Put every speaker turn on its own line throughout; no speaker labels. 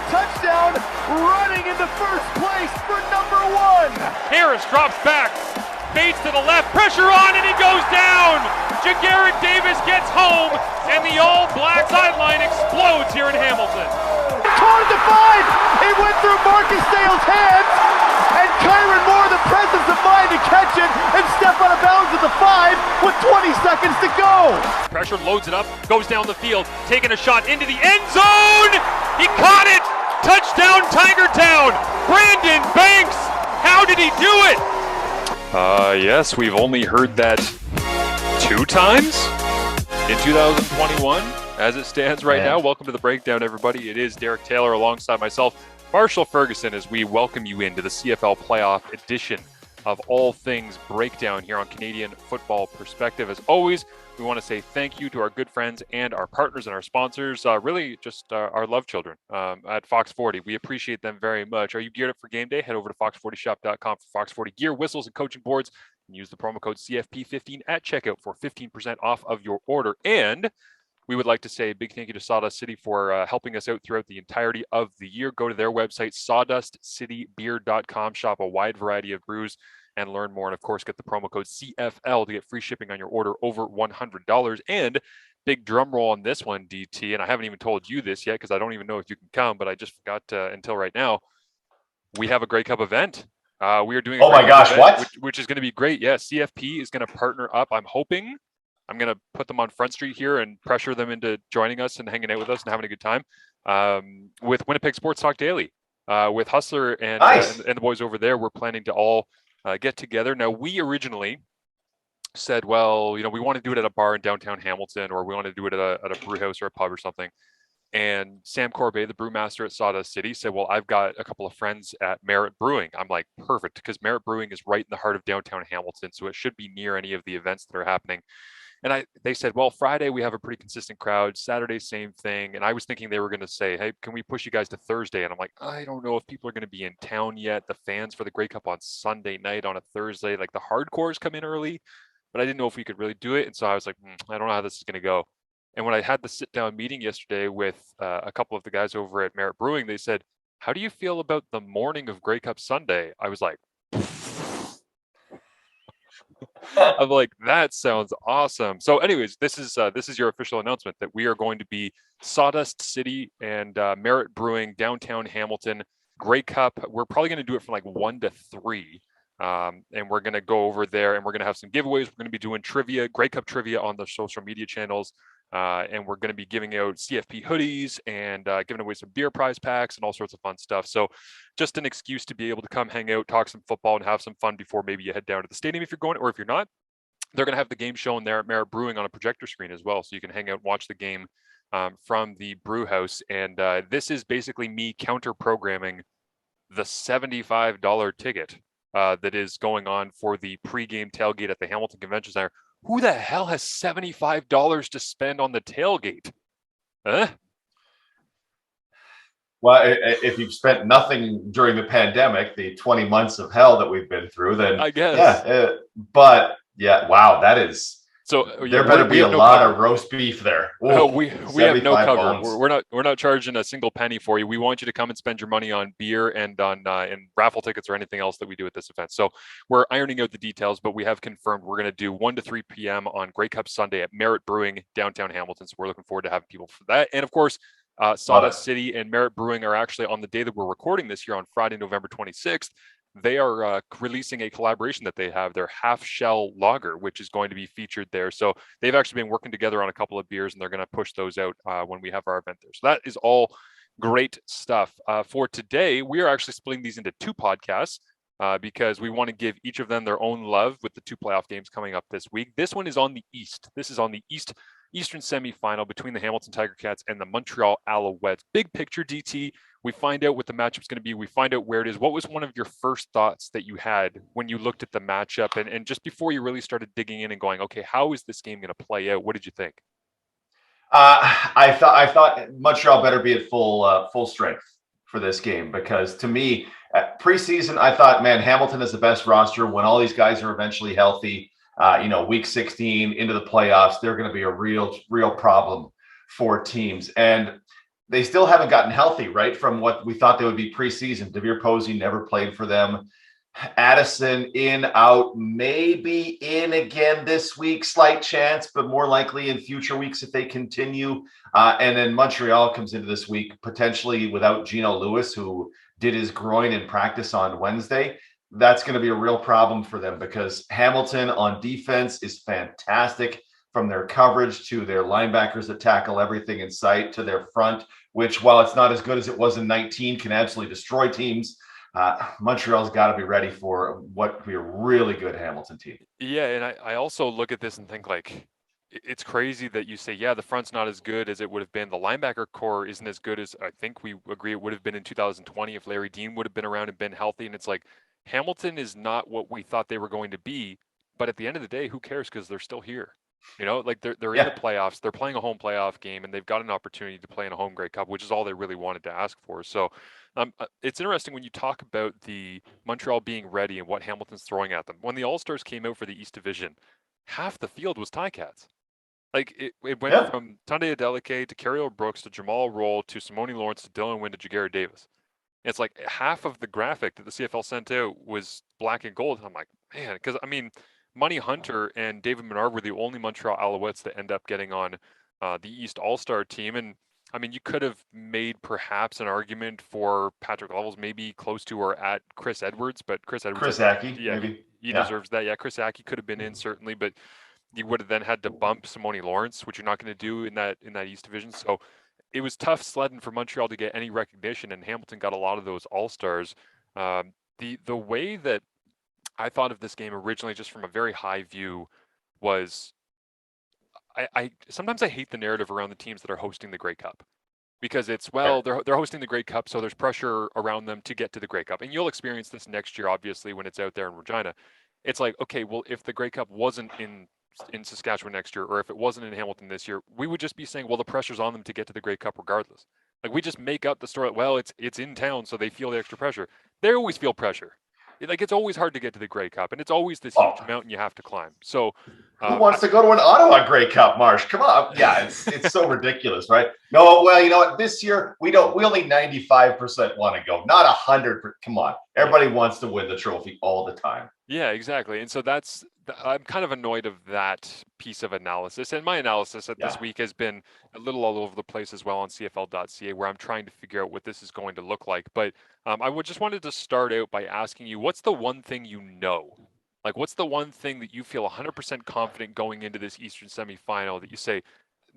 touchdown, running into first place for number 1.
Harris drops back, Bates to the left, pressure on, and he goes down. Ja'Garrett Davis gets home, and the all-black sideline explodes here in Hamilton.
Caught at the 5. It went through Marcus Dale's hands, and Kyron Moore, the presence of mind to catch it and step out of bounds at the 5 with 20 seconds to go.
Pressure loads it up, goes down the field, taking a shot into the end zone. He caught it. Touchdown, Tiger Town. Brandon Banks. How did he do it? Yes, we've only heard that 2 times in 2021 as it stands right now. Welcome to the breakdown, everybody. It is Derek Taylor alongside myself, Marshall Ferguson, as we welcome you into the CFL playoff edition of All Things Breakdown here on Canadian Football Perspective. As always, we want to say thank you to our good friends and our partners and our sponsors, really just our love children at Fox 40. We appreciate them very much. Are you geared up for game day? Head over to fox40shop.com for Fox 40 gear, whistles, and coaching boards, and use the promo code CFP15 at checkout for 15% off of your order. And we would like to say a big thank you to Sawdust City for helping us out throughout the entirety of the year. Go to their website, sawdustcitybeer.com, shop a wide variety of brews, and learn more. And of course, get the promo code CFL to get free shipping on your order over $100. And big drum roll on this one, DT. And I haven't even told you this yet because I don't even know if you can come, but I just forgot until right now. We have a Grey Cup event. We are doing.
Oh my gosh! What?
Which is going to be great. Yeah, CFP is going to partner up. I'm going to put them on Front Street here and pressure them into joining us and hanging out with us and having a good time with Winnipeg Sports Talk Daily, with Hustler and the boys over there. We're planning to all get together. Now, we originally said, well, we want to do it at a bar in downtown Hamilton, or we want to do it at a brew house or a pub or something. And Sam Corbet, the brewmaster at Sawdust City, said, well, I've got a couple of friends at Merit Brewing. I'm like, perfect, because Merit Brewing is right in the heart of downtown Hamilton, so it should be near any of the events that are happening. And they said, well, Friday we have a pretty consistent crowd. Saturday, same thing. And I was thinking they were going to say, hey, can we push you guys to Thursday? And I'm like, I don't know if people are going to be in town yet. The fans for the Grey Cup on Sunday night on a Thursday, like the hardcores come in early, but I didn't know if we could really do it. And so I was like, I don't know how this is going to go. And when I had the sit down meeting yesterday with a couple of the guys over at Merit Brewing, they said, how do you feel about the morning of Grey Cup Sunday? I was like, I'm like, that sounds awesome. So anyways, this is your official announcement that we are going to be Sawdust City and Merit Brewing, downtown Hamilton, Grey Cup. We're probably going to do it from like 1 to 3. And we're going to go over there and we're going to have some giveaways. We're going to be doing trivia, Grey Cup trivia on the social media channels. And we're going to be giving out CFP hoodies and giving away some beer prize packs and all sorts of fun stuff. So just an excuse to be able to come hang out, talk some football, and have some fun before maybe you head down to the stadium if you're going, or if you're not. They're going to have the game shown there at Merit Brewing on a projector screen as well. So you can hang out and watch the game from the brew house. And this is basically me counter-programming the $75 ticket that is going on for the pregame tailgate at the Hamilton Convention Center. Who the hell has $75 to spend on the tailgate? Huh?
Well, if you've spent nothing during the pandemic, the 20 months of hell that we've been through, then
I guess.
Yeah, but yeah, wow, that is.
So
there better be a lot of roast beef there.
Ooh, we have no cover.
Bones.
We're not charging a single penny for you. We want you to come and spend your money on beer and on and raffle tickets or anything else that we do at this event. So we're ironing out the details, but we have confirmed we're going to do 1 to 3 p.m. on Grey Cup Sunday at Merit Brewing, downtown Hamilton. So we're looking forward to having people for that. And of course, Sawdust City and Merit Brewing are actually on the day that we're recording this here on Friday, November 26th. They are releasing a collaboration that they have, their half shell lager, which is going to be featured there. So they've actually been working together on a couple of beers, and they're going to push those out when we have our event there. So that is all great stuff. For today, we are actually splitting these into 2 podcasts because we want to give each of them their own love with the 2 playoff games coming up this week. This one is on the East. This is on the Eastern Semifinal between the Hamilton Tiger Cats and the Montreal Alouettes. Big picture, DT. We find out what the matchup's going to be. We find out where it is. What was one of your first thoughts that you had when you looked at the matchup and just before you really started digging in and going, okay, how is this game going to play out? What did you think?
I thought Montreal better be at full strength for this game because to me, preseason, I thought, man, Hamilton is the best roster. When all these guys are eventually healthy, week 16 into the playoffs, they're going to be a real problem for teams. And they still haven't gotten healthy, right? From what we thought they would be preseason. Devere Posey never played for them. Addison in, out, maybe in again this week, slight chance, but more likely in future weeks if they continue. And then Montreal comes into this week potentially without Geno Lewis, who did his groin in practice on Wednesday. That's going to be a real problem for them because Hamilton on defense is fantastic, from their coverage to their linebackers that tackle everything in sight to their front, which, while it's not as good as it was in 19, can absolutely destroy teams. Montreal's got to be ready for what could be a really good Hamilton team.
Yeah, and I also look at this and think, like, it's crazy that you say, yeah, the front's not as good as it would have been. The linebacker core isn't as good as I think we agree it would have been in 2020 if Larry Dean would have been around and been healthy. And it's like, Hamilton is not what we thought they were going to be. But at the end of the day, who cares, because they're still here. You know, like they're in the playoffs. They're playing a home playoff game, and they've got an opportunity to play in a home Grey Cup, which is all they really wanted to ask for. So it's interesting when you talk about the Montreal being ready and what Hamilton's throwing at them. When the All-Stars came out for the East Division, half the field was Ticats. Like it went from Tunde Adeleke to Carriel Brooks to Jamal Roll to Simone Lawrence to Dylan Wynn to Jaguar Davis. It's like half of the graphic that the CFL sent out was black and gold. And I'm like, man, because I mean, Money Hunter and David Menard were the only Montreal Alouettes that end up getting on the East All-Star team. And I mean, you could have made perhaps an argument for Patrick Levels, maybe close to or at Chris Edwards, but Chris
Aki,
maybe he deserves that. Yeah, Chris Aki could have been in certainly, but you would have then had to bump Simone Lawrence, which you're not going to do in that East Division. So it was tough sledding for Montreal to get any recognition, and Hamilton got a lot of those All-Stars. The way that I thought of this game originally, just from a very high view, was I sometimes I hate the narrative around the teams that are hosting the Grey Cup, because it's, well, they're hosting the Grey Cup, so there's pressure around them to get to the Grey Cup, and you'll experience this next year, obviously, when it's out there in Regina. It's like, okay, well, if the Grey Cup wasn't in Saskatchewan next year, or if it wasn't in Hamilton this year, we would just be saying, well, the pressure's on them to get to the Grey Cup regardless. Like, we just make up the story. Well, it's in town, so they feel the extra pressure. They always feel pressure. Like, it's always hard to get to the Grey Cup, and it's always this huge mountain you have to climb. So
who wants to go to an Ottawa Grey Cup, Marsh? Come on. Yeah, it's so ridiculous, right? No, well, you know what? This year we only 95% want to go, not 100%. Come on. Everybody wants to win the trophy all the time.
Yeah, exactly. And so I'm kind of annoyed of that piece of analysis. And my analysis this week has been a little all over the place as well on CFL.ca, where I'm trying to figure out what this is going to look like. But I just wanted to start out by asking you, what's the one thing you know? Like, what's the one thing that you feel 100% confident going into this Eastern Semifinal that you say,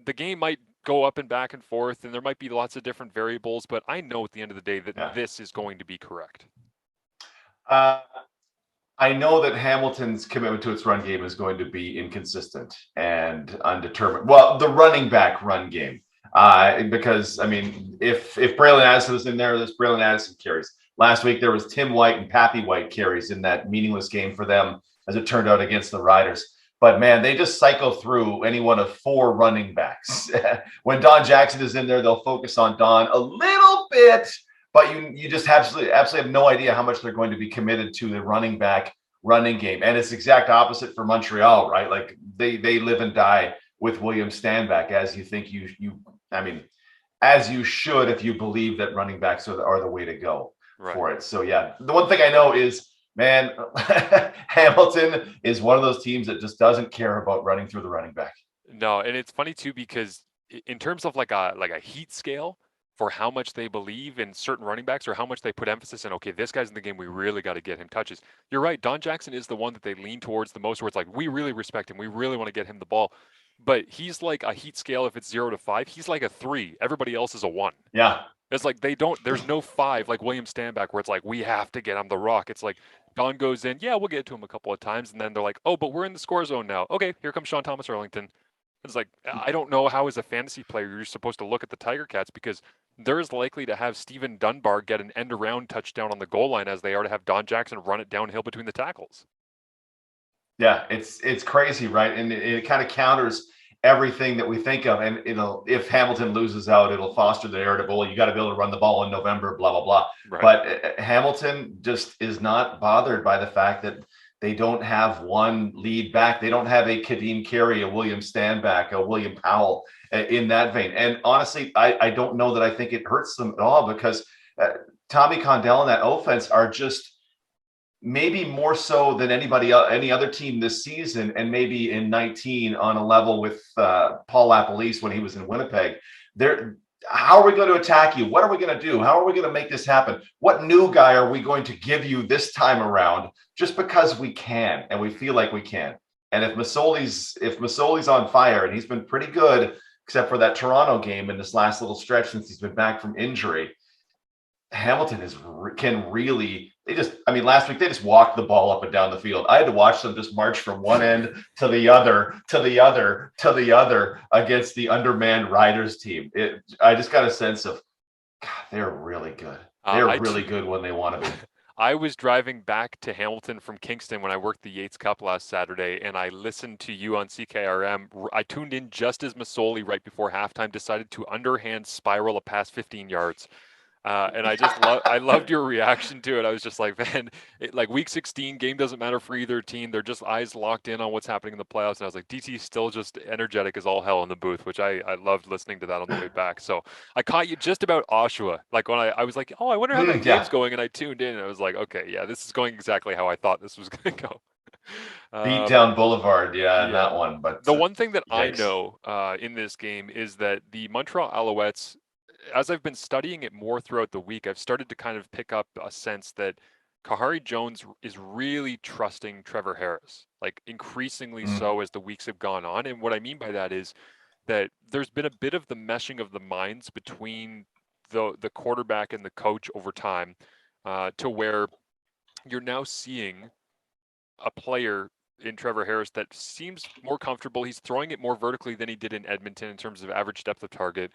the game might go up and back and forth, and there might be lots of different variables, but I know at the end of the day that this is going to be correct?
I know that Hamilton's commitment to its run game is going to be inconsistent and undetermined. Well, the running back run game, because, I mean, if Braylon Addison is in there, there's Braylon Addison carries. Last week, there was Tim White and Pappy White carries in that meaningless game for them, as it turned out, against the Riders. But, man, they just cycle through any one of four running backs. When Don Jackson is in there, they'll focus on Don a little bit, but you just absolutely have no idea how much they're going to be committed to the running back running game. And it's exact opposite for Montreal, right? Like, they live and die with William Stanback, as you think as you should, if you believe that running backs are the way to go for it. So, yeah, the one thing I know is, man, Hamilton is one of those teams that just doesn't care about running through the running back.
No, and it's funny too, because in terms of like a heat scale for how much they believe in certain running backs, or how much they put emphasis in, okay, this guy's in the game, we really got to get him touches. You're right, Don Jackson is the one that they lean towards the most, where it's like, we really respect him, we really want to get him the ball. But he's like a heat scale, if it's 0 to 5, he's like a 3. Everybody else is a 1.
Yeah.
It's like there's no 5 like William Stanback, where it's like, we have to get him the rock. It's like, Don goes in, yeah, we'll get to him a couple of times, and then they're like, oh, but we're in the score zone now. Okay, here comes Sean Thomas Arlington. It's like, I don't know how, as a fantasy player, you're supposed to look at the Tiger Cats, because they're as likely to have Stephen Dunbar get an end-around touchdown on the goal line as they are to have Don Jackson run it downhill between the tackles.
Yeah, it's crazy, right? And it kind of counters everything that we think of. And if Hamilton loses out, it'll foster the narrative, well, you got to be able to run the ball in November, blah, blah, blah. Right. But Hamilton just is not bothered by the fact that they don't have one lead back. They don't have a Kadeem Carey, a William Stanback, a William Powell. in that vein. And honestly, I don't know that I think it hurts them at all, because Tommy Condell and that offense are just maybe more so than any other team this season, and maybe in 19 on a level with Paul LaPolice when he was in Winnipeg. How are we going to attack you? What are we going to do? How are we going to make this happen? What new guy are we going to give you this time around, just because we can and we feel like we can? And if Masoli's on fire, and he's been pretty good except for that Toronto game in this last little stretch since he's been back from injury, Hamilton can really. Last week they just walked the ball up and down the field. I had to watch them just march from one end to the other, to the other, to the other against the undermanned Riders team. I just got a sense of, God, they're really good. They're really good when they want to be.
I was driving back to Hamilton from Kingston when I worked the Yates Cup last Saturday, and I listened to you on CKRM. I tuned in just as Masoli, right before halftime, decided to underhand spiral a pass 15 yards. And I just I loved your reaction to it. I was just like, man, like week 16 game doesn't matter for either team. They're just eyes locked in on what's happening in the playoffs. And I was like, DT's still just energetic as all hell in the booth, which I loved listening to that on the way back. So I caught you just about Oshawa. Like when I was like, oh, I wonder how that game's going. And I tuned in and I was like, okay, yeah, this is going exactly how I thought this was going to go.
Beat down Boulevard, that one. But
the one thing that I know in this game is that the Montreal Alouettes, as I've been studying it more throughout the week, I've started to kind of pick up a sense that Kahari Jones is really trusting Trevor Harris, like increasingly so as the weeks have gone on. And what I mean by that is that there's been a bit of the meshing of the minds between the quarterback and the coach over time, to where you're now seeing a player in Trevor Harris that seems more comfortable. He's throwing it more vertically than he did in Edmonton in terms of average depth of target.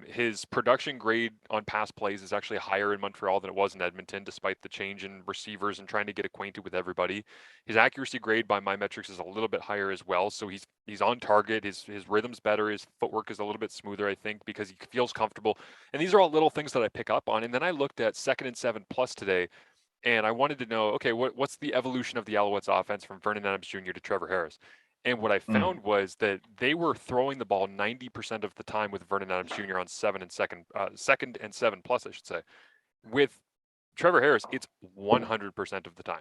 His production grade on pass plays is actually higher in Montreal than it was in Edmonton, despite the change in receivers and trying to get acquainted with everybody. His accuracy grade by my metrics is a little bit higher as well. So he's on target. His rhythm's better. His footwork is a little bit smoother, I think, because he feels comfortable. And these are all little things that I pick up on. And then I looked at 2nd and 7+ today, and I wanted to know, okay, what's the evolution of the Alouettes offense from Vernon Adams Jr. to Trevor Harris? And what I found was that they were throwing the ball 90% of the time with Vernon Adams Jr. on 2nd and 7+, I should say. With Trevor Harris, it's 100% of the time.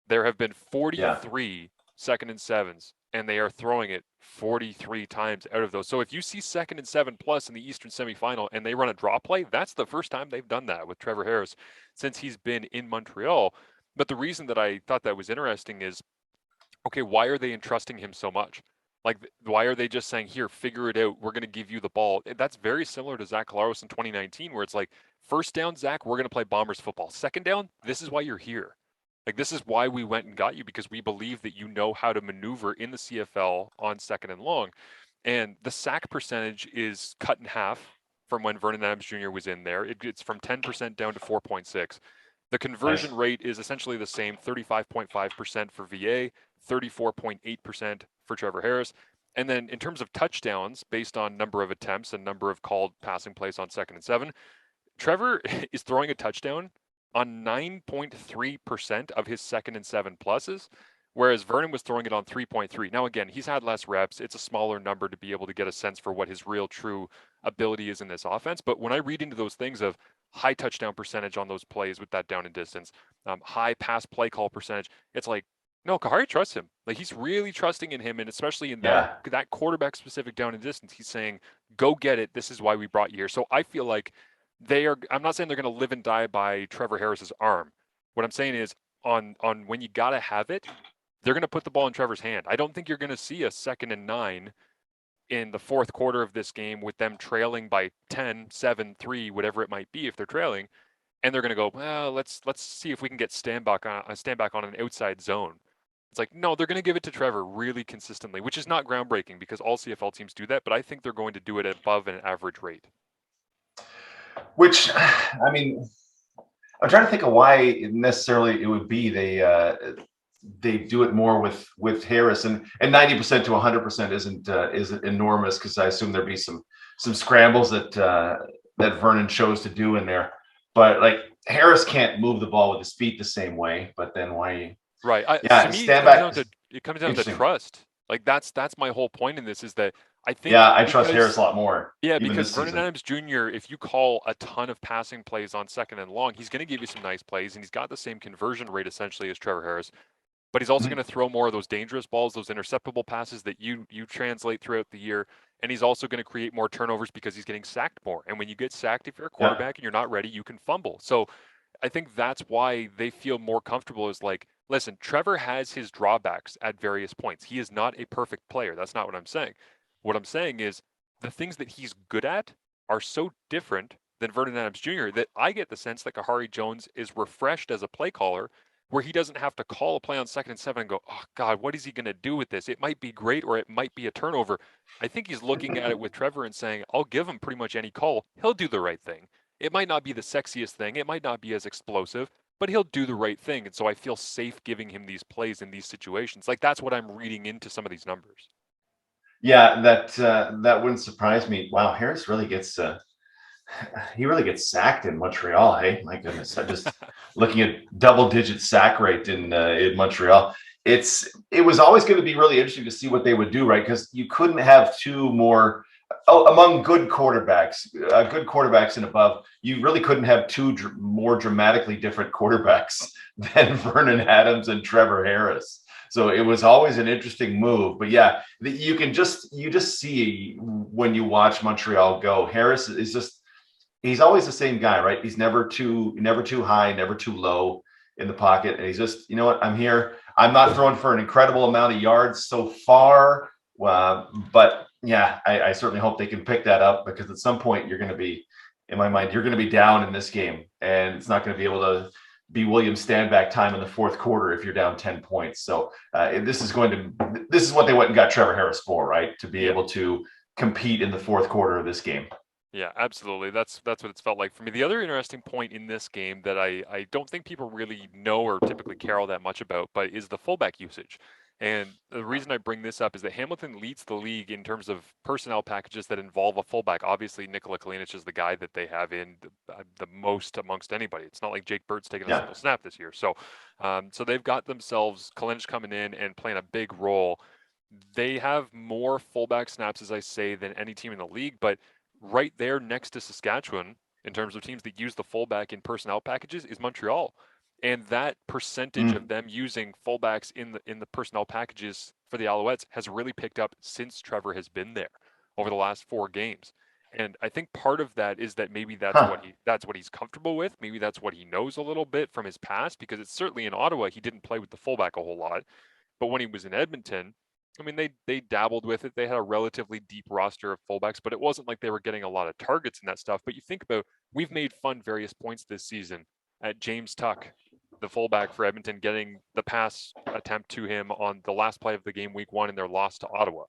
There have been 43 2nd and 7s, and they are throwing it 43 times out of those. So if you see 2nd and 7+ in the Eastern Semifinal and they run a draw play, that's the first time they've done that with Trevor Harris since he's been in Montreal. But the reason that I thought that was interesting is, okay, why are they entrusting him so much? Like, why are they just saying, here, figure it out, we're going to give you the ball? That's very similar to Zach Collaros in 2019, where it's like, first down, Zach, we're going to play Bombers football. Second down, this is why you're here. Like, this is why we went and got you, because we believe that you know how to maneuver in the CFL on 2nd and long. And the sack percentage is cut in half from when Vernon Adams Jr. was in there. It's from 10% down to 4.6. The conversion rate is essentially the same, 35.5% for VA, 34.8% for Trevor Harris. And then in terms of touchdowns, based on number of attempts and number of called passing plays on 2nd and 7, Trevor is throwing a touchdown on 9.3% of his 2nd and 7+, whereas Vernon was throwing it on 3.3. Now, again, he's had less reps. It's a smaller number to be able to get a sense for what his real true ability is in this offense. But when I read into those things of high touchdown percentage on those plays with that down and distance, high pass play call percentage, it's like, no, Kahari trusts him. Like, he's really trusting in him, and especially in that quarterback specific down and distance, he's saying, go get it. This is why we brought you here. So I feel like I'm not saying they're going to live and die by Trevor Harris's arm. What I'm saying is on when you got to have it, they're going to put the ball in Trevor's hand. I don't think you're going to see a 2nd and 9 in the 4th quarter of this game with them trailing by 10, 7, 3, whatever it might be if they're trailing. And they're going to go, well, let's see if we can get stand back on an outside zone. It's like, no, they're going to give it to Trevor really consistently, which is not groundbreaking because all CFL teams do that, but I think they're going to do it above an average rate.
Which, I mean, I'm trying to think of why necessarily it would be they do it more with Harris, and 90% to 100% isn't enormous, because I assume there'd be some scrambles that Vernon chose to do in there. But like, Harris can't move the ball with his feet the same way. But then why?
Right.
To me, stand back.
It comes down to trust. Like that's my whole point in this, is that I think
Yeah, I trust Harris a lot more.
Yeah,
even
because
this
Vernon
season.
Adams Jr., if you call a ton of passing plays on second and long, he's going to give you some nice plays, and he's got the same conversion rate essentially as Trevor Harris. But he's also going to throw more of those dangerous balls, those interceptable passes that you translate throughout the year. And he's also going to create more turnovers because he's getting sacked more. And when you get sacked, if you're a quarterback and you're not ready, you can fumble. So I think that's why they feel more comfortable is like, listen, Trevor has his drawbacks at various points. He is not a perfect player. That's not what I'm saying. What I'm saying is the things that he's good at are so different than Vernon Adams Jr. that I get the sense that Kahari Jones is refreshed as a play caller where he doesn't have to call a play on 2nd and 7 and go, oh, God, what is he going to do with this? It might be great or it might be a turnover. I think he's looking at it with Trevor and saying, I'll give him pretty much any call. He'll do the right thing. It might not be the sexiest thing. It might not be as explosive, but he'll do the right thing. And so I feel safe giving him these plays in these situations. Like that's what I'm reading into some of these numbers.
Yeah, that wouldn't surprise me. Wow, Harris really gets he really gets sacked in Montreal. Hey, my goodness, I'm just looking at double-digit sack rate in Montreal. It was always going to be really interesting to see what they would do, right? Because you couldn't have two more among good quarterbacks and above. You really couldn't have two more dramatically different quarterbacks than Vernon Adams and Trevor Harris. So it was always an interesting move. But yeah, you just see when you watch Montreal go. Harris is just he's always the same guy, right? He's never too high, never too low in the pocket. And he's just, you know what, I'm here. I'm not throwing for an incredible amount of yards so far. But yeah, I certainly hope they can pick that up because at some point you're going to be, in my mind, you're going to be down in this game. And it's not going to be able to be William Standback time in the fourth quarter if you're down 10 points. So this is what they went and got Trevor Harris for, right? To be able to compete in the fourth quarter of this game.
Yeah, absolutely. That's what it's felt like for me. The other interesting point in this game that I don't think people really know or typically care all that much about, but is the fullback usage. And the reason I bring this up is that Hamilton leads the league in terms of personnel packages that involve a fullback. Obviously, Nikola Kalinic is the guy that they have in the most amongst anybody. It's not like Jake Bird's taking a single snap this year. So, so they've got themselves Kalinic coming in and playing a big role. They have more fullback snaps, as I say, than any team in the league, but right there next to Saskatchewan in terms of teams that use the fullback in personnel packages is Montreal. And that percentage of them using fullbacks in the personnel packages for the Alouettes has really picked up since Trevor has been there over the last 4 games. And I think part of that is that maybe that's what he's comfortable with. Maybe that's what he knows a little bit from his past, because it's certainly in Ottawa he didn't play with the fullback a whole lot. But when he was in Edmonton, I mean, they dabbled with it. They had a relatively deep roster of fullbacks, but it wasn't like they were getting a lot of targets in that stuff. But you think about, we've made fun various points this season at James Tuck, the fullback for Edmonton, getting the pass attempt to him on the last play of the game week 1 in their loss to Ottawa.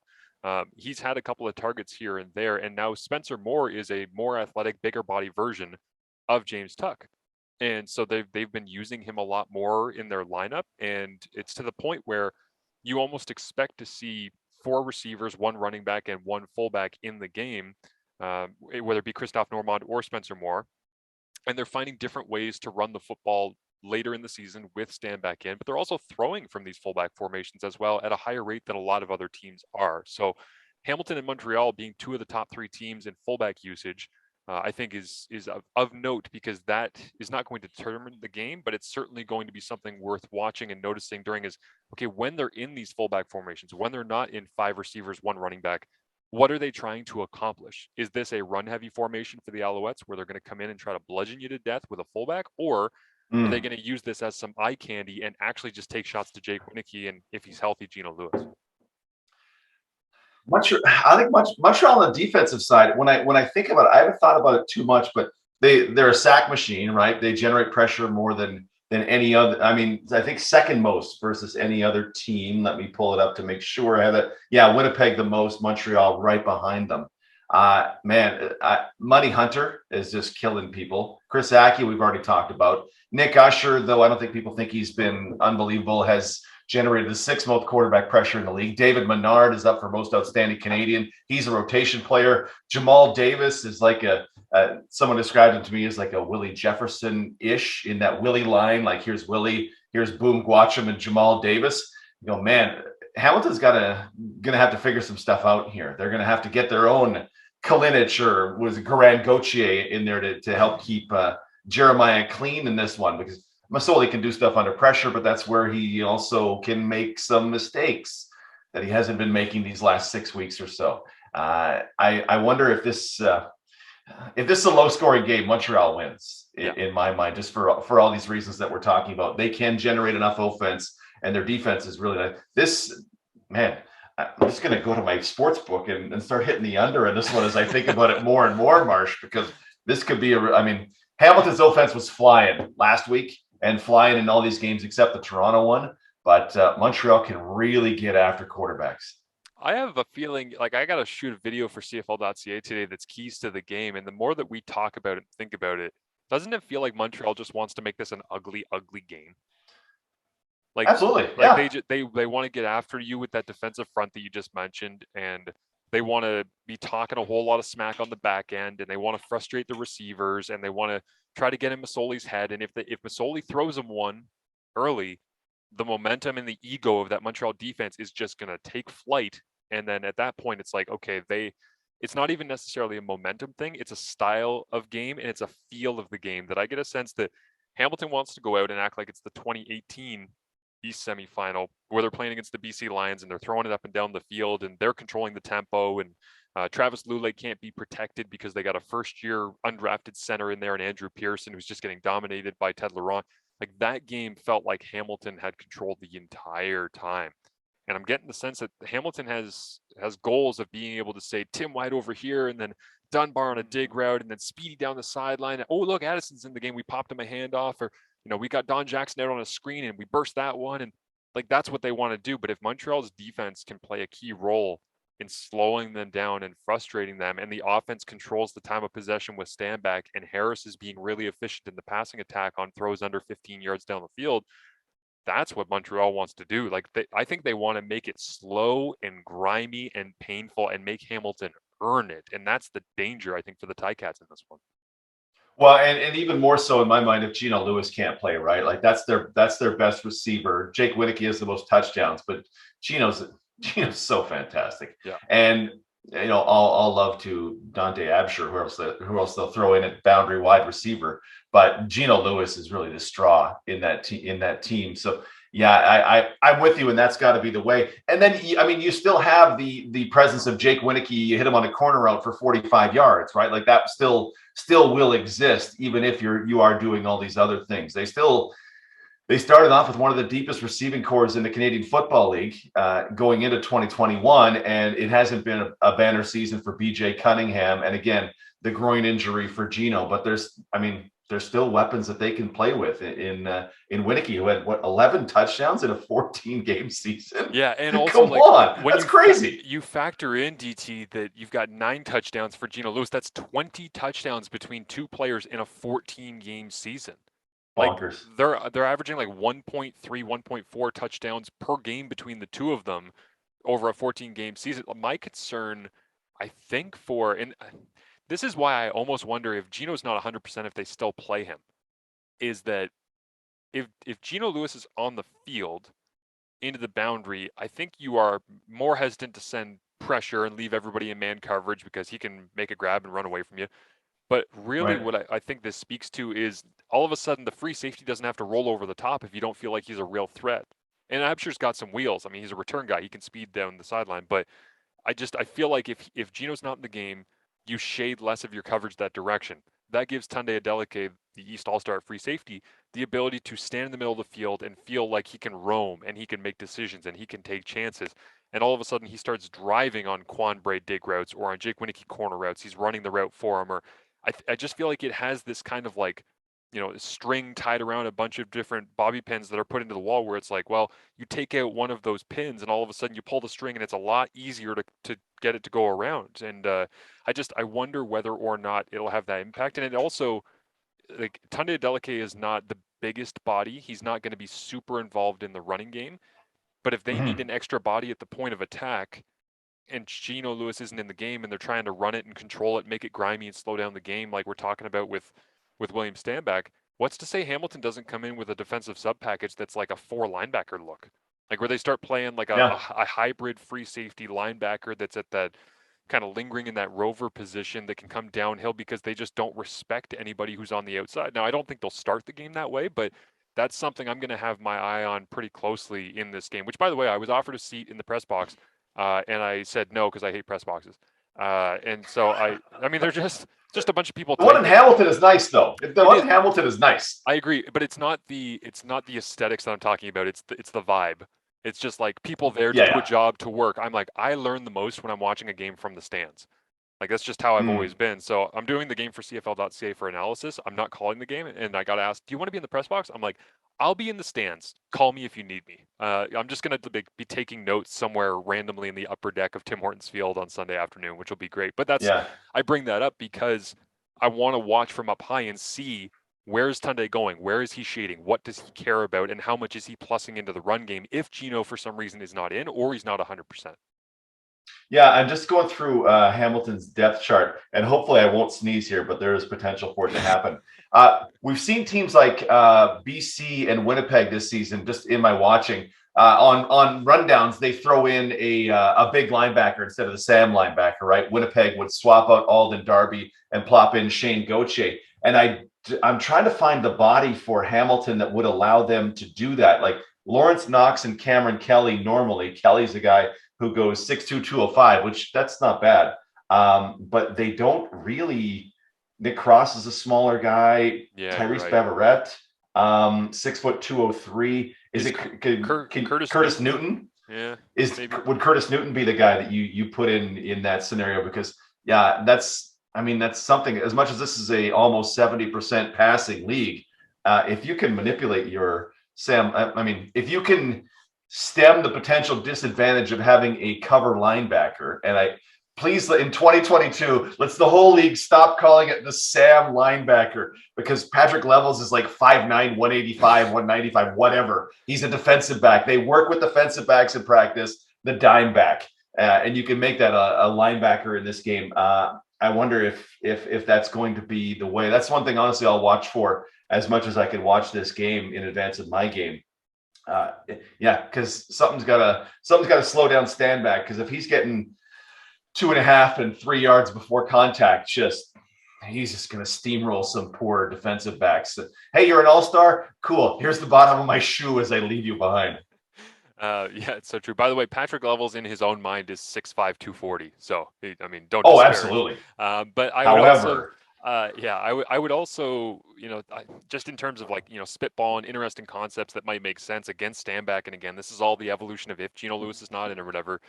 He's had a couple of targets here and there, and now Spencer Moore is a more athletic, bigger body version of James Tuck. And so they've been using him a lot more in their lineup, and it's to the point where you almost expect to see 4 receivers, 1 running back, and 1 fullback in the game, whether it be Christophe Normand or Spencer Moore. And they're finding different ways to run the football later in the season with Standback in, but they're also throwing from these fullback formations as well at a higher rate than a lot of other teams are. So Hamilton and Montreal being 2 of the top 3 teams in fullback usage, I think is of note, because that is not going to determine the game, but it's certainly going to be something worth watching and noticing during is, okay, when they're in these fullback formations, when they're not in 5 receivers, 1 running back, what are they trying to accomplish? Is this a run-heavy formation for the Alouettes where they're going to come in and try to bludgeon you to death with a fullback, or are they going to use this as some eye candy and actually just take shots to Jake Winicki and, if he's healthy, Geno Lewis?
I think Montreal on the defensive side, when I think about it, I haven't thought about it too much, but they're a sack machine, right? They generate pressure more than any other. I mean, I think second most versus any other team. Let me pull it up to make sure I have it. Yeah, Winnipeg the most, Montreal right behind them. Money Hunter is just killing people. Chris Aki, we've already talked about. Nick Usher, though I don't think people think he's been unbelievable, has generated the 6th most quarterback pressure in the league. David Menard is up for most outstanding Canadian. He's a rotation player. Jamal Davis is like someone described him to me as like a Willie Jefferson-ish in that Willie line. Like, here's Willie, here's Boom Guacham and Jamal Davis. You know, man, Hamilton's gonna have to figure some stuff out here. They're gonna have to get their own Kalinic or was it Garand Gauthier in there to help keep Jeremiah clean in this one, because Masoli can do stuff under pressure, but that's where he also can make some mistakes that he hasn't been making these last 6 weeks or so. I wonder if this is a low scoring game, Montreal wins in my mind, just for all these reasons that we're talking about. They can generate enough offense, and their defense is really nice. This, man, I'm just going to go to my sports book and start hitting the under in this one as I think about it more and more, Marsh, because this could be Hamilton's offense was flying last week and flying in all these games except the Toronto one, but Montreal can really get after quarterbacks.
I have a feeling like I got to shoot a video for CFL.ca today that's keys to the game. And the more that we talk about it and think about it, doesn't it feel like Montreal just wants to make this an ugly, ugly game? Like,
absolutely.
Like they want to get after you with that defensive front that you just mentioned. And they want to be talking a whole lot of smack on the back end, and they want to frustrate the receivers, and they want to try to get in Masoli's head. And if Masoli throws him one early, the momentum and the ego of that Montreal defense is just going to take flight. And then at that point, it's like, okay, it's not even necessarily a momentum thing. It's a style of game, and it's a feel of the game that I get a sense that Hamilton wants to go out and act like it's the 2018 East Semifinal where they're playing against the BC Lions and they're throwing it up and down the field and they're controlling the tempo, and Travis Lulay can't be protected because they got a first-year undrafted center in there and Andrew Pearson who's just getting dominated by Ted Laurent. Like, that game felt like Hamilton had controlled the entire time. And I'm getting the sense that Hamilton has goals of being able to say Tim White over here, and then Dunbar on a dig route, and then Speedy down the sideline. Oh, look, Addison's in the game. We popped him a handoff, or we got Don Jackson out on a screen and we burst that one. And like, that's what they want to do. But if Montreal's defense can play a key role in slowing them down and frustrating them, and the offense controls the time of possession with Stanback, and Harris is being really efficient in the passing attack on throws under 15 yards down the field, that's what Montreal wants to do. Like, I think they want to make it slow and grimy and painful and make Hamilton earn it. And that's the danger, I think, for the Ticats in this one.
Well, and even more so in my mind if Geno Lewis can't play, right? Like, that's their best receiver. Jake Winicki has the most touchdowns, but Geno's so fantastic.
Yeah.
And all love to Dante Absher, who else they'll throw in at boundary wide receiver. But Geno Lewis is really the straw in that team. So yeah, I'm with you, and that's got to be the way. And then you still have the presence of Jake Winicki. You hit him on a corner route for 45 yards, right? Like, that still will exist, even if you are doing all these other things. They started off with one of the deepest receiving corps in the Canadian Football League going into 2021, and it hasn't been a banner season for BJ Cunningham. And again, the groin injury for Geno, but there's still weapons that they can play with in Winicki, who had 11 touchdowns in a 14-game season.
Yeah, and also
come on, that's crazy.
You factor in, DT, that you've got 9 touchdowns for Geno Lewis. That's 20 touchdowns between two players in a 14-game season.
Bonkers.
Like, they're averaging like 1.3, 1.4 touchdowns per game between the two of them over a 14-game season. My concern, I think, and this is why I almost wonder if Geno's not 100% if they still play him, is that if Geno Lewis is on the field into the boundary, I think you are more hesitant to send pressure and leave everybody in man coverage because he can make a grab and run away from you. But really,
right.
What I think this speaks to is all of a sudden the free safety doesn't have to roll over the top if you don't feel like he's a real threat. And Absher's got some wheels. I mean, he's a return guy. He can speed down the sideline. But I feel like if Geno's not in the game, you shade less of your coverage that direction. That gives Tunde Adeleke, the East All-Star free safety, the ability to stand in the middle of the field and feel like he can roam and he can make decisions and he can take chances. And all of a sudden he starts driving on Quan Bray dig routes or on Jake Winicki corner routes. He's running the route for him. Or I just feel like it has this kind of like, string tied around a bunch of different bobby pins that are put into the wall where it's like, well, you take out one of those pins and all of a sudden you pull the string and it's a lot easier to get it to go around. And I wonder whether or not it'll have that impact. And it also, like, Tunde Adeleke is not the biggest body. He's not going to be super involved in the running game. But if they need an extra body at the point of attack and Geno Lewis isn't in the game and they're trying to run it and control it, make it grimy and slow down the game like we're talking about with William Stanback, what's to say Hamilton doesn't come in with a defensive sub package that's like a 4 linebacker look? Like where they start playing like a hybrid free safety linebacker that's at that kind of lingering in that rover position that can come downhill because they just don't respect anybody who's on the outside. Now, I don't think they'll start the game that way, but that's something I'm going to have my eye on pretty closely in this game, which, by the way, I was offered a seat in the press box, and I said no because I hate press boxes. And so I mean, they're just a bunch of people.
The one in Hamilton is nice, though. The one in Hamilton is nice.
I agree, but it's not the aesthetics that I'm talking about. It's the vibe. It's just like people there to do a job, to work. I'm like, I learn the most when I'm watching a game from the stands. Like, that's just how I've always been. So I'm doing the game for CFL.ca for analysis. I'm not calling the game. And I got asked, do you want to be in the press box? I'm like, I'll be in the stands. Call me if you need me. I'm just going to be taking notes somewhere randomly in the upper deck of Tim Hortons Field on Sunday afternoon, which will be great. But I bring that up because I want to watch from up high and see, where's Tunde going? Where is he shading? What does he care about? And how much is he plussing into the run game if Geno, for some reason, is not in or he's not 100%?
Yeah, I'm just going through Hamilton's depth chart, and hopefully I won't sneeze here, but there is potential for it to happen. We've seen teams like BC and Winnipeg this season, just in my watching, on rundowns, they throw in a big linebacker instead of the Sam linebacker, right? Winnipeg would swap out Alden Darby and plop in Shane Gauthier. And I'm trying to find the body for Hamilton that would allow them to do that. Like Lawrence Knox and Cameron Kelly, normally. Kelly's a guy who goes 6'2", 205, which that's not bad. But they don't really. Nick Cross is a smaller guy. Yeah, Tyrese Beverette, 6 foot 203. Is it Curtis Newton?
Yeah.
Would Curtis Newton be the guy that you put in that scenario? Because that's something. As much as this is a almost 70% passing league, if you can manipulate your Sam, if you can stem the potential disadvantage of having a cover linebacker, and please, in 2022, let's the whole league stop calling it the Sam linebacker, because Patrick Levels is like 5'9", 185, 195, whatever. He's a defensive back. They work with defensive backs in practice, the dime back, and you can make that a linebacker in this game. I wonder if that's going to be the way. That's one thing, honestly, I'll watch for as much as I can watch this game in advance of my game. Because something's got to slow down Stanback, because if he's getting 2.5 and 3 yards before contact, he's just going to steamroll some poor defensive backs. Hey, you're an all-star? Cool. Here's the bottom of my shoe as I leave you behind.
It's so true. By the way, Patrick Levels in his own mind is 6'5", 240. So, don't.
Oh, absolutely.
But I would also, just in terms of spitball and interesting concepts that might make sense against Stanback. And again, this is all the evolution of if Geno Lewis is not in or whatever.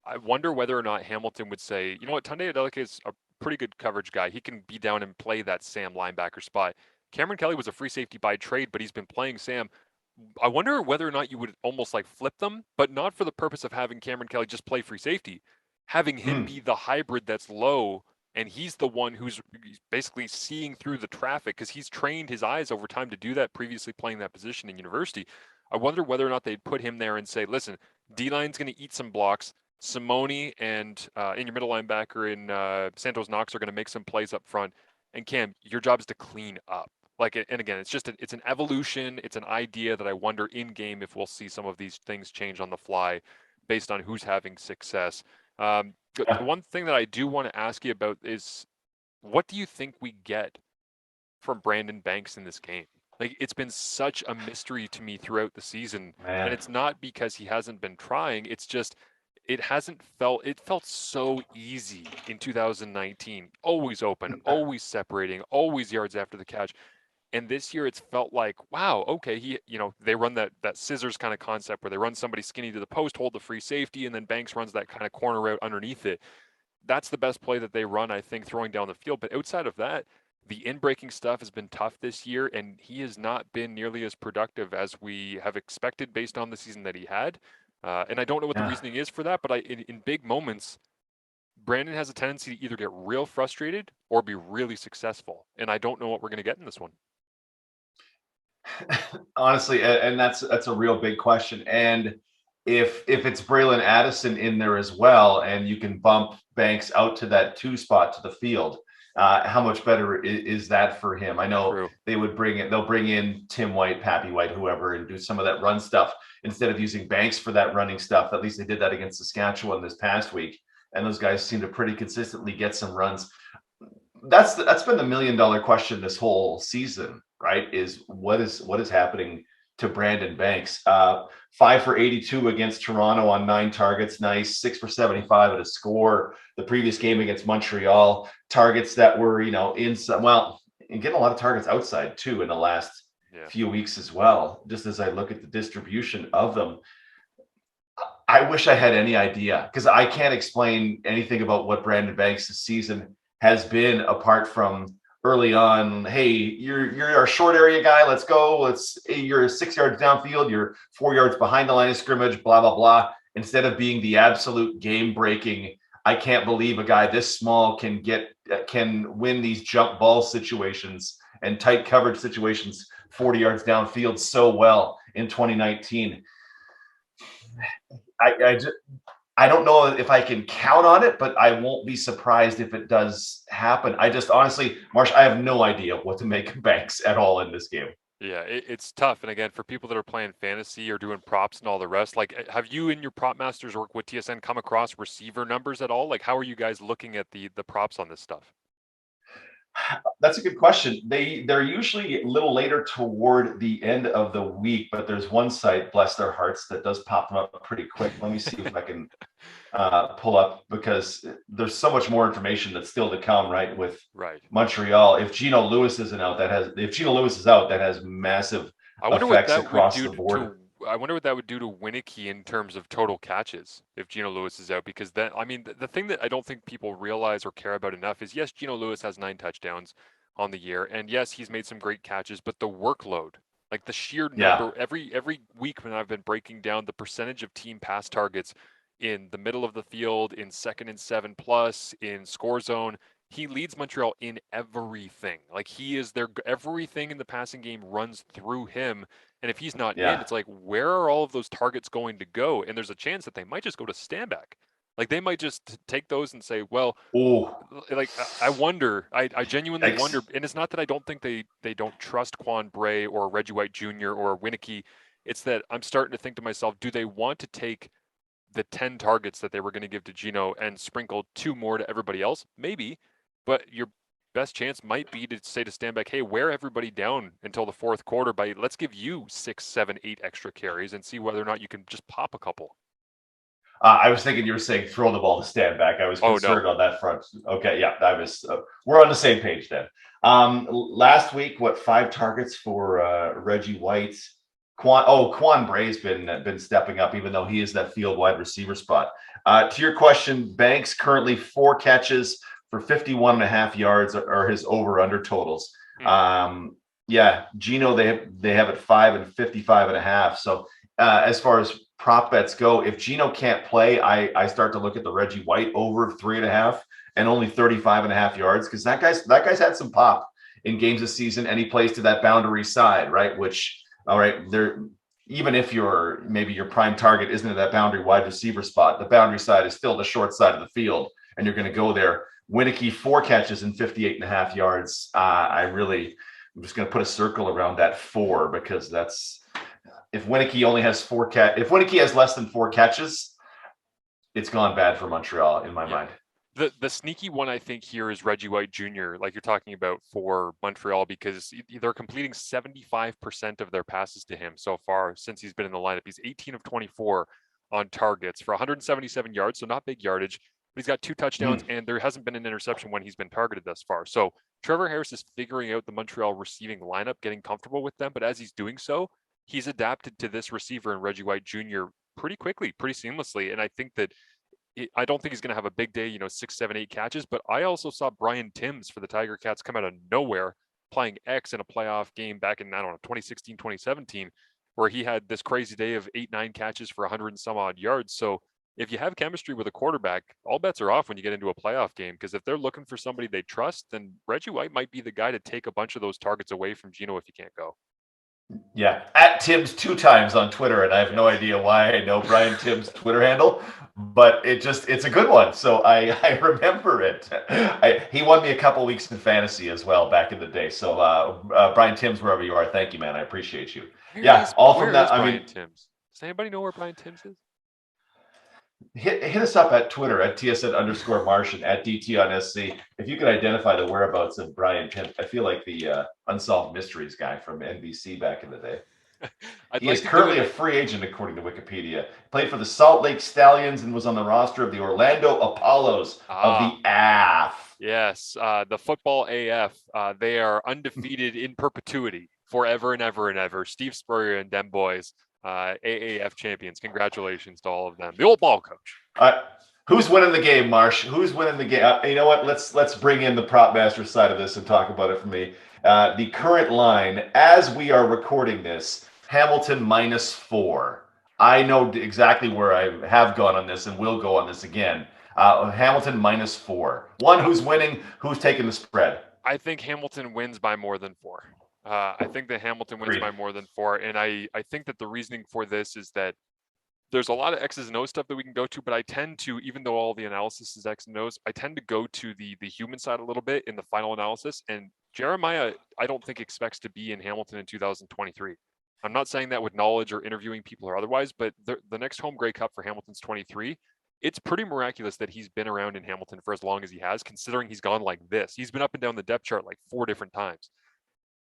I wonder whether or not Hamilton would say, you know what, Tunde Adeleke is a pretty good coverage guy. He can be down and play that Sam linebacker spot. Cameron Kelly was a free safety by trade, but he's been playing Sam. I wonder whether or not you would almost flip them, but not for the purpose of having Cameron Kelly just play free safety, having him be the hybrid that's low, and he's the one who's basically seeing through the traffic because he's trained his eyes over time to do that, previously playing that position in university. I wonder whether or not they'd put him there and say, listen, D-line's going to eat some blocks. Simone and in your middle linebacker in Santos Knox are going to make some plays up front. And Cam, your job is to clean up. And again, it's an evolution. It's an idea that I wonder in game if we'll see some of these things change on the fly based on who's having success. The one thing that I do want to ask you about is, what do you think we get from Brandon Banks in this game? It's been such a mystery to me throughout the season. Man. And it's not because he hasn't been trying. It's just, it felt so easy in 2019. Always open, always separating, always yards after the catch. And this year it's felt like, wow, okay, they run that scissors kind of concept where they run somebody skinny to the post, hold the free safety, and then Banks runs that kind of corner route underneath it. That's the best play that they run, I think, throwing down the field. But outside of that, the in-breaking stuff has been tough this year, and he has not been nearly as productive as we have expected based on the season that he had. And I don't know what the reasoning is for that, but in big moments, Brandon has a tendency to either get real frustrated or be really successful. And I don't know what we're going to get in this one.
Honestly, and that's a real big question. And if it's Braylon Addison in there as well, and you can bump Banks out to that 2 spot to the field, How much better is that for him? I know
True.
they'll bring in Tim White, Pappy White, whoever, and do some of that run stuff instead of using Banks for that running stuff. At least they did that against Saskatchewan this past week, and those guys seem to pretty consistently get some runs. That's been the $1 million question this whole season, right? Is what is happening to Brandon Banks? 5 for 82 against Toronto on 9 targets, nice. 6 for 75 at a score. The previous game against Montreal, targets that were inside, and getting a lot of targets outside too in the last few weeks as well. Just as I look at the distribution of them, I wish I had any idea, because I can't explain anything about what Brandon Banks this season has been apart from early on. Hey, you're our short area guy. Let's go. You're 6 yards downfield. You're 4 yards behind the line of scrimmage. Blah blah blah. Instead of being the absolute game breaking, I can't believe a guy this small can win these jump ball situations and tight coverage situations 40 yards downfield so well in 2019. I don't know if I can count on it, but I won't be surprised if it does happen. I just honestly, Marsh, I have no idea what to make of Banks at all in this game.
Yeah, it's tough. And again, for people that are playing fantasy or doing props and all the rest, like, have you in your prop masters work with TSN come across receiver numbers at all? Like, how are you guys looking at the props on this stuff?
That's a good question. They're usually a little later toward the end of the week, but there's one site, bless their hearts, that does pop them up pretty quick. Let me see if I can pull up, because there's so much more information that's still to come, right? With Montreal, if Geno Lewis is out, that has massive effects across the board.
I wonder what that would do to Winicky in terms of total catches if Geno Lewis is out, because then, I mean, the thing that I don't think people realize or care about enough is, yes, Geno Lewis has 9 touchdowns on the year, and yes, he's made some great catches, but the workload, like the sheer number, every week when I've been breaking down the percentage of team pass targets in the middle of the field, in 2nd and 7+, in score zone, he leads Montreal in everything. Like, he is their everything in the passing game runs through him. And if he's not in, it's like, where are all of those targets going to go? And there's a chance that they might just go to Stanback. Like, they might just take those and say, well, like, I wonder, I genuinely wonder. And it's not that I don't think they don't trust Quan Bray or Reggie White Jr. or Winicky. It's that I'm starting to think to myself, do they want to take the 10 targets that they were going to give to Geno and sprinkle 2 more to everybody else? Maybe. But your best chance might be to say to Stanback, hey, wear everybody down until the 4th quarter by, let's give you 6, 7, 8 extra carries and see whether or not you can just pop a couple.
I was thinking you were saying throw the ball to Stanback. I was concerned on that front. Okay, yeah, we're on the same page then. Last week, 5 targets for Reggie White. Quan Bray's been stepping up, even though he is that field wide receiver spot. To your question, Banks currently 4 catches for 51.5 yards are his over-under totals. Geno, they have it 5 and 55.5. So as far as prop bets go, if Geno can't play, I start to look at the Reggie White over 3.5 and only 35.5 yards, because that guy's had some pop in games this season, and he plays to that boundary side, right? Which, all right, there, even if your prime target isn't at that boundary wide receiver spot, the boundary side is still the short side of the field, and you're going to go there. Winicky 4 catches and 58.5 yards. I'm just going to put a circle around that 4, because if Winicky has less than 4 catches, it's gone bad for Montreal in my mind.
The sneaky one, I think, here is Reggie White Jr., like you're talking about for Montreal, because they're completing 75% of their passes to him so far since he's been in the lineup. He's 18 of 24 on targets for 177 yards, so not big yardage. But he's got 2 touchdowns, and there hasn't been an interception when he's been targeted thus far. So Trevor Harris is figuring out the Montreal receiving lineup, getting comfortable with them. But as he's doing so, he's adapted to this receiver and Reggie White Jr. pretty quickly, pretty seamlessly. And I think that I don't think he's going to have a big day, 6, 7, 8 catches. But I also saw Brian Timms for the Tiger Cats come out of nowhere playing X in a playoff game back in, 2016, 2017, where he had this crazy day of 8, 9 catches for 100 and some odd yards. So if you have chemistry with a quarterback, all bets are off when you get into a playoff game, because if they're looking for somebody they trust, then Reggie White might be the guy to take a bunch of those targets away from Geno if he can't go.
Yeah, at Tim's 2 times on Twitter, and I have no idea why I know Brian Tim's Twitter handle, but it's a good one. So I remember it. He won me a couple weeks in fantasy as well back in the day. So Brian Tim's, wherever you are, thank you, man. I appreciate you. Yeah, all from
Where is
that. I
Brian
mean,
Timms? Does anybody know where Brian Timms is?
hit us up at Twitter at TSN_Marsh and at DT on SC. If you could identify the whereabouts of Brian Tim, I feel like the Unsolved Mysteries guy from NBC back in the day.
I'd
He
like
is
to do
currently
it.
a free agent, according to Wikipedia. Played for the Salt Lake Stallions and was on the roster of the Orlando Apollos of the AF.
Yes, the football AF. They are undefeated in perpetuity, forever and ever and ever. Steve Spurrier and them boys, AAF champions. Congratulations to all of them. The old ball coach.
Who's winning the game, Marsh? Who's winning the game? You know what? Let's bring in the prop master side of this and talk about it for me. The current line, as we are recording this, Hamilton -4. I know exactly where I have gone on this and will go on this again. Hamilton -4. One, who's winning? Who's taking the spread?
I think Hamilton wins by more than 4. I think that Hamilton wins
Agreed.
by more than 4, and I think that the reasoning for this is that there's a lot of X's and O's stuff that we can go to, but I tend to, even though all the analysis is X and O's, I tend to go to the human side a little bit in the final analysis. And Jeremiah, I don't think expects to be in Hamilton in 2023. I'm not saying that with knowledge or interviewing people or otherwise, but the next home Grey Cup for Hamilton's 23. It's pretty miraculous that he's been around in Hamilton for as long as he has, considering he's gone like this. He's been up and down the depth chart like 4 different times.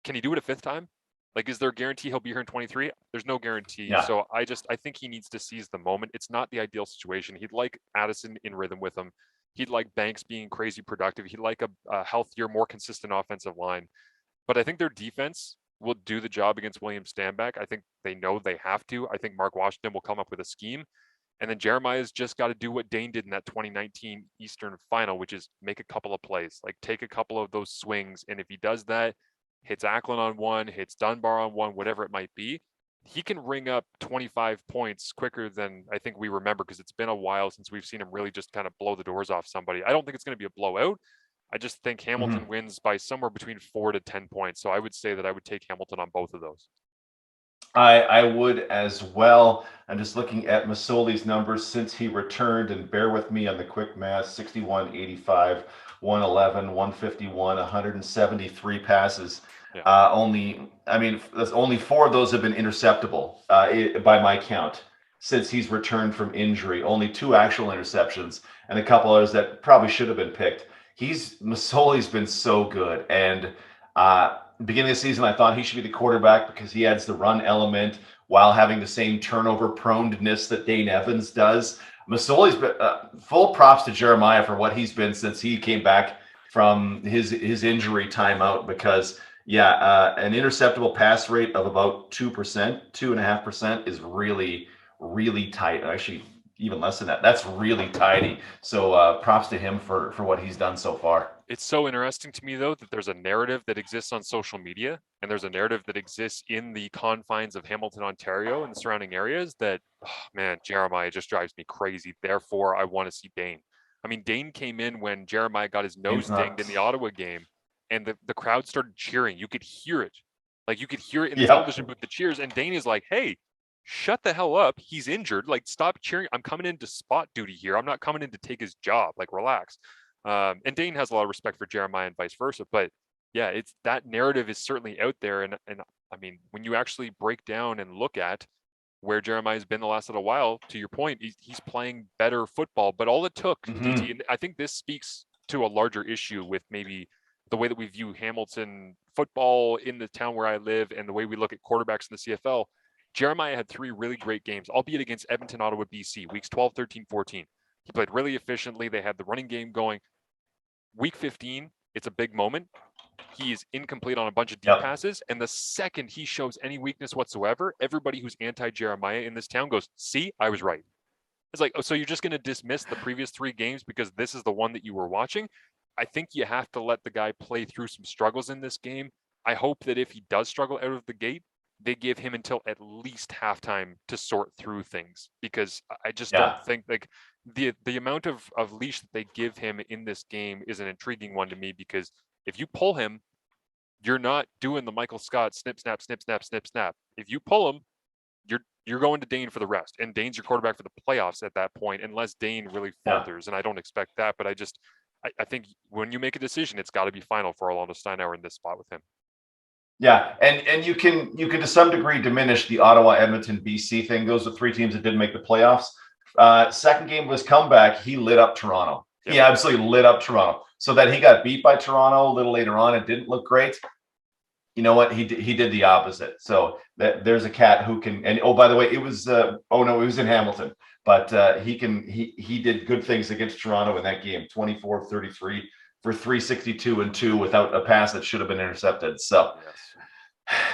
Can he do it a 5th time? Like, is there a guarantee he'll be here in 23? There's no guarantee.
Yeah.
So I think he needs to seize the moment. It's not the ideal situation. He'd like Addison in rhythm with him. He'd like Banks being crazy productive. He'd like a healthier, more consistent offensive line. But I think their defense will do the job against William Stanback. I think they know they have to. I think Mark Washington will come up with a scheme. And then Jeremiah's just got to do what Dane did in that 2019 Eastern Final, which is make a couple of plays, like take a couple of those swings. And if he does that, hits Ackland on one, hits Dunbar on one, whatever it might be, he can ring up 25 points quicker than I think we remember, because it's been a while since we've seen him really just kind of blow the doors off somebody. I don't think it's going to be a blowout. I just think Hamilton wins by somewhere between 4 to 10 points. So I would say that I would take Hamilton on both of those.
I would as well. I'm just looking at Masoli's numbers since he returned, and bear with me on the quick math: 61, 85, 111, 151, 173 passes.
Yeah.
That's only 4 of those have been interceptable by my count since he's returned from injury. Only 2 actual interceptions and a couple others that probably should have been picked. Masoli's been so good, and beginning of the season, I thought he should be the quarterback because he adds the run element while having the same turnover proneness that Dane Evans does. Masoli's been full props to Jeremiah for what he's been since he came back from his injury timeout, because an interceptable pass rate of about 2%, 2.5% is really, really tight. Actually, even less than that. That's really tidy. So props to him for what he's done so far.
It's so interesting to me, though, that there's a narrative that exists on social media, and there's a narrative that exists in the confines of Hamilton, Ontario, and the surrounding areas that, Jeremiah just drives me crazy. Therefore, I want to see Dane. I mean, Dane came in when Jeremiah got his nose dinged in the Ottawa game, and the crowd started cheering. You could hear it. Like, you could hear it in the television booth, the cheers, and Dane is like, hey, shut the hell up. He's injured. Like, stop cheering. I'm coming in to spot duty here. I'm not coming in to take his job. Like, relax. And Dane has a lot of respect for Jeremiah and vice versa. But yeah, it's that narrative is certainly out there. And I mean, when you actually break down and look at where Jeremiah's been the last little while, to your point, he's playing better football. But all it took, DT, and I think this speaks to a larger issue with maybe the way that we view Hamilton football in the town where I live and the way we look at quarterbacks in the CFL. Jeremiah had 3 really great games, albeit against Edmonton, Ottawa, BC, weeks 12, 13, 14. He played really efficiently. They had the running game going. Week 15, it's a big moment. He is incomplete on a bunch of deep passes. And the second he shows any weakness whatsoever, everybody who's anti-Jeremiah in this town goes, see, I was right. It's like, oh, so you're just going to dismiss the previous 3 games because this is the one that you were watching? I think you have to let the guy play through some struggles in this game. I hope that if he does struggle out of the gate, they give him until at least halftime to sort through things, because I just don't think, like, the amount of leash that they give him in this game is an intriguing one to me, because if you pull him, you're not doing the Michael Scott snip, snap, snip, snap, snip, snap. If you pull him, you're going to Dane for the rest, and Dane's your quarterback for the playoffs at that point, unless Dane really falters. And I don't expect that, but I think when you make a decision, it's got to be final for Orlando Steinauer in this spot with him.
Yeah, and you can to some degree diminish the Ottawa, Edmonton, BC thing. Those are three teams that didn't make the playoffs. Second game was comeback. He lit up Toronto. Yep. He absolutely lit up Toronto. So that he got beat by Toronto a little later on, it didn't look great. You know what? He did the opposite. So there's a cat who can. And oh, by the way, it was it was in Hamilton, but he did good things against Toronto in that game. 24-33 for 362 and 2 without a pass that should have been intercepted. So. Yes.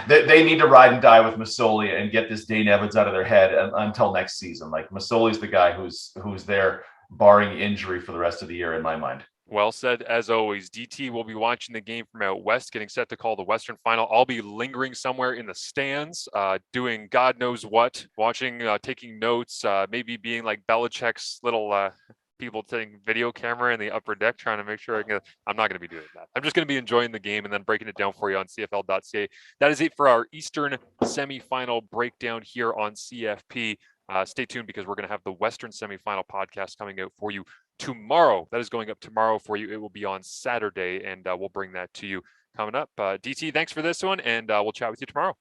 They need to ride and die with Masoli and get this Dane Evans out of their head until next season. Like Masoli's the guy who's there, barring injury, for the rest of the year, in my mind.
Well said, as always. DT will be watching the game from out west, getting set to call the Western Final. I'll be lingering somewhere in the stands, doing God knows what, watching, taking notes, maybe being like Belichick's little people taking video camera in the upper deck, trying to make sure I'm not going to be doing that. I'm just going to be enjoying the game and then breaking it down for you on CFL.ca. That is it for our Eastern Semifinal breakdown here on CFP. Stay tuned, because we're going to have the Western Semifinal podcast coming out for you tomorrow. That is going up tomorrow for you. It will be on Saturday, and we'll bring that to you coming up. DT, thanks for this one, and we'll chat with you tomorrow.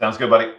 Sounds good, buddy.